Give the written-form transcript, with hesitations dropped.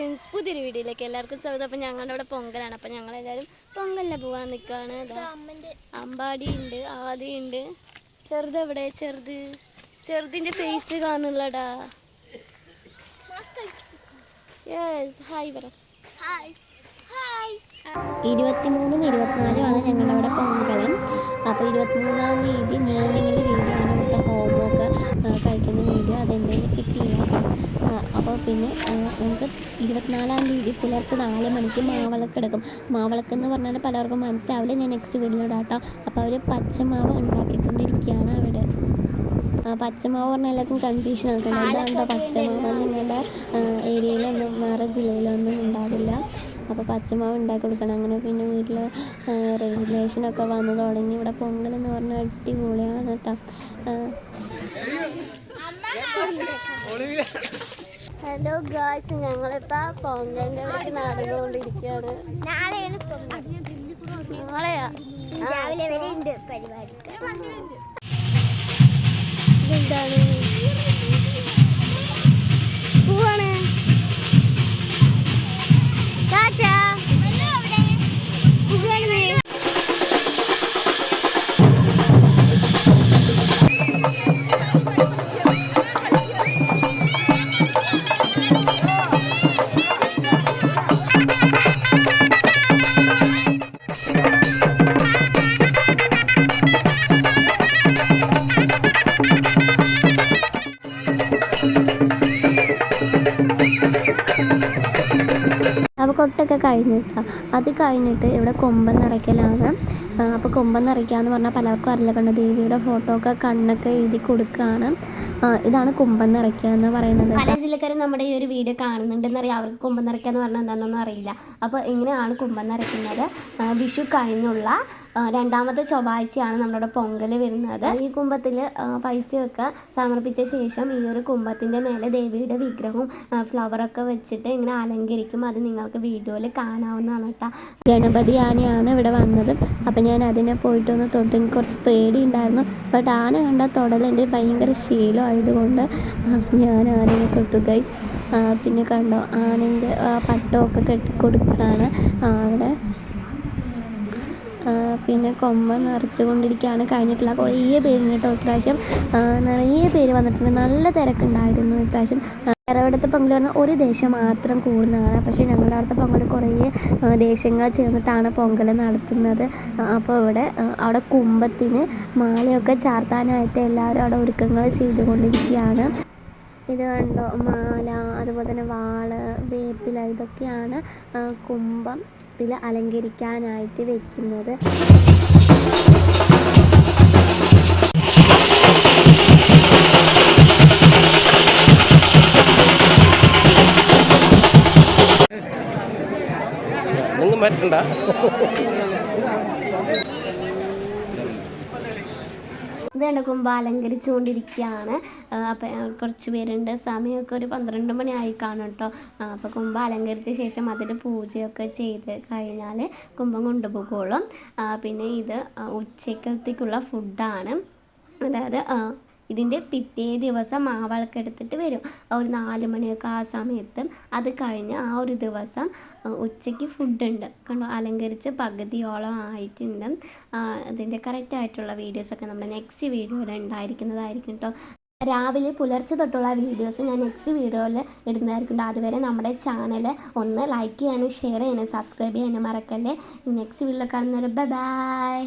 Friends, പുതിയൊരു വീഡിയോയിലേക്ക് എല്ലാവർക്കും സ്വാഗതം. അപ്പം ഞങ്ങളുടെ ഇവിടെ പൊങ്കലാണ്. അപ്പം ഞങ്ങളെല്ലാവരും പൊങ്കലിനെ പോകാൻ നിൽക്കുകയാണ്. അമ്പാടി ഉണ്ട്, ആദിയുണ്ട്. ചെറുതെവിടെ? ചെറുതിൻ്റെ ഫേസ് കാണുള്ളടാ. യെസ്, ഹായ് പറ. 23-ഉം 24-ഉമാണ് ഞങ്ങളുടെ അവിടെ പൊങ്കലം. അപ്പോൾ 23-ാം തീയതി മോർണിംഗിൽ വീഡിയോ ആണ് ഇവിടുത്തെ ഹോമൊക്കെ കഴിക്കുന്ന വീഡിയോ. അതെൻ്റെ കിട്ടിയില്ല. അപ്പോൾ പിന്നെ നമുക്ക് 24-ാം തീയതി പുലർച്ചെ 4 മണിക്ക് മാവിളക്ക് എടുക്കും. മാവിളക്ക് എന്ന് പറഞ്ഞാൽ പലർക്കും മനസ്സിലാവില്ല. ഞാൻ നെക്സ്റ്റ് വീഡിയോ ഇടാം കേട്ടോ. അപ്പോൾ അവർ പച്ചമാവ് ഉണ്ടാക്കിക്കൊണ്ടിരിക്കുകയാണ് അവിടെ. പച്ചമാവ് പറഞ്ഞാൽ എല്ലാവർക്കും കൺഫ്യൂഷൻ ആക്കണം. എന്താണോ പച്ചമാവ് നിങ്ങളുടെ ഏരിയയിലൊന്നും വേറെ ജില്ലയിലൊന്നും ഉണ്ടാവില്ല. അപ്പോൾ പച്ചമാവ് ഉണ്ടാക്കി കൊടുക്കണം. അങ്ങനെ പിന്നെ വീട്ടിൽ റെഗുലേഷനൊക്കെ വന്നു തുടങ്ങി. ഇവിടെ പൊങ്കൽ എന്ന് പറഞ്ഞാൽ അടിപൊളിയാണ് കേട്ടോ. ഹലോ ഗായ്സ്, ഞങ്ങളിപ്പോൾ പൊങ്കലിൻ്റെ ഇവിടേക്ക് നടന്നുകൊണ്ടിരിക്കുകയാണ്. നാളെയാ രാവിലെ വരെ ഉണ്ട് പരിപാടി. ഇതെന്താണ്? പോവാണ്. അപ്പോൾ കൊട്ടൊക്കെ കഴിഞ്ഞിട്ടാണ്. അത് കഴിഞ്ഞിട്ട് ഇവിടെ കൊമ്പൻ നിറയ്ക്കലാണ്. അപ്പോൾ കൊമ്പൻ നിറയ്ക്കുക എന്ന് പറഞ്ഞാൽ പലർക്കും അറിയില്ല. കണ്ട് ദേവിയുടെ ഫോട്ടോ ഒക്കെ കണ്ണൊക്കെ എഴുതി കൊടുക്കുകയാണ്. ഇതാണ് കൊമ്പൻ നിറയ്ക്കുക എന്ന് പറയുന്നത്. പല ജില്ലക്കാർ നമ്മുടെ ഈ ഒരു വീഡിയോ കാണുന്നുണ്ടെന്നറിയാം. അവർക്ക് കൊമ്പൻ നിറയ്ക്കുക എന്ന് പറഞ്ഞാൽ എന്താണെന്നൊന്നും അറിയില്ല. അപ്പോൾ എങ്ങനെയാണ് കൊമ്പൻ നിറയ്ക്കുന്നത്? വിഷു കഴിഞ്ഞുള്ള 2ാമത്തെ ചൊവ്വാഴ്ചയാണ് നമ്മുടെ പൊങ്കൽ വരുന്നത്. ഈ കുംഭത്തിൽ പൈസയൊക്കെ സമർപ്പിച്ച ശേഷം ഈ ഒരു കുംഭത്തിൻ്റെ മേലെ ദേവിയുടെ വിഗ്രഹവും ഫ്ലവറൊക്കെ വെച്ചിട്ട് ഇങ്ങനെ അലങ്കരിക്കും. അത് നിങ്ങൾക്ക് വീഡിയോയിൽ കാണാവുന്നതാണ് കേട്ടോ. ഗണപതി ആനയാണ് ഇവിടെ വന്നത്. അപ്പം ഞാൻ അതിനെ പോയിട്ടൊന്ന് തൊട്ട്. എനിക്ക് കുറച്ച് പേടി ഉണ്ടായിരുന്നു. ബട്ട് ആന കണ്ട തൊടലെൻ്റെ ഭയങ്കര ശീലമായതുകൊണ്ട് ഞാൻ ആനയെ തൊട്ടു ഗൈസ്. പിന്നെ കണ്ടോ ആനൻ്റെ പട്ടമൊക്കെ കെട്ടിക്കൊടുക്കുകയാണ് അവിടെ. പിന്നെ കൊമ്പ നിറച്ചു കൊണ്ടിരിക്കുകയാണ്. കഴിഞ്ഞിട്ടുള്ള കുറേ പേരുണ്ട് കേട്ടോ. ഇപ്രാവശ്യം നിറയെ പേര് വന്നിട്ടുണ്ട്. നല്ല തിരക്കുണ്ടായിരുന്നു ഇപ്രാവശ്യം. ഇവിടുത്തെ പൊങ്കൽ പറഞ്ഞാൽ ഒരു ദേശം മാത്രം കൂടുന്നതാണ്. പക്ഷേ ഞങ്ങളുടെ അടുത്ത പൊങ്കൽ കുറേ ദേശങ്ങൾ ചേർന്നിട്ടാണ് പൊങ്കൽ നടത്തുന്നത്. അപ്പോൾ അവിടെ കുംഭത്തിന് മാലയൊക്കെ ചാർത്താനായിട്ട് എല്ലാവരും അവിടെ ഒരുക്കങ്ങൾ ചെയ്തുകൊണ്ടിരിക്കുകയാണ്. ഇത് കണ്ടോ, മാല, അതുപോലെ തന്നെ വാള്, വേപ്പില, ഇതൊക്കെയാണ് കുംഭത്തിൽ അലങ്കരിക്കാനായിട്ട് വെക്കുന്നത്. ഒന്നും പറ്റണ്ട. ഇത് കണ്ട് കുംഭം അലങ്കരിച്ചുകൊണ്ടിരിക്കുകയാണ്. അപ്പം കുറച്ച് പേരുണ്ട്. സമയമൊക്കെ ഒരു 12 മണി ആയി കാണും കേട്ടോ. അപ്പോൾ കുംഭം അലങ്കരിച്ച ശേഷം അതിൽ പൂജയൊക്കെ ചെയ്ത് കഴിഞ്ഞാൽ കുംഭം കൊണ്ടുപോകുള്ളൂ. പിന്നെ ഇത് ഉച്ചക്കത്തേക്കുള്ള ഫുഡാണ്. അതായത് ഇതിൻ്റെ പിറ്റേ ദിവസം മാവിളക്ക് എടുത്തിട്ട് വരും. ഒരു 4 മണിയൊക്കെ ആ സമയത്ത്. അത് കഴിഞ്ഞ് ആ ഒരു ദിവസം ഉച്ചയ്ക്ക് ഫുഡുണ്ട്. കണ്ടോ, അലങ്കരിച്ച് പകുതിയോളം ആയിട്ടുണ്ട്. അതിൻ്റെ കറക്റ്റായിട്ടുള്ള വീഡിയോസൊക്കെ നമ്മുടെ നെക്സ്റ്റ് വീഡിയോയിൽ ഉണ്ടായിരിക്കുന്നതായിരിക്കും കേട്ടോ. രാവിലെ പുലർച്ചെ തൊട്ടുള്ള വീഡിയോസ് ഞാൻ നെക്സ്റ്റ് വീഡിയോയിൽ ഇടുന്നതായിരിക്കും. അതുവരെ നമ്മുടെ ചാനൽ ഒന്ന് ലൈക്ക് ചെയ്യാനും ഷെയർ ചെയ്യാനും സബ്സ്ക്രൈബ് ചെയ്യാനും മറക്കല്ലേ. നെക്സ്റ്റ് വീഡിയോയിൽ കാണുന്നവർ ബൈ.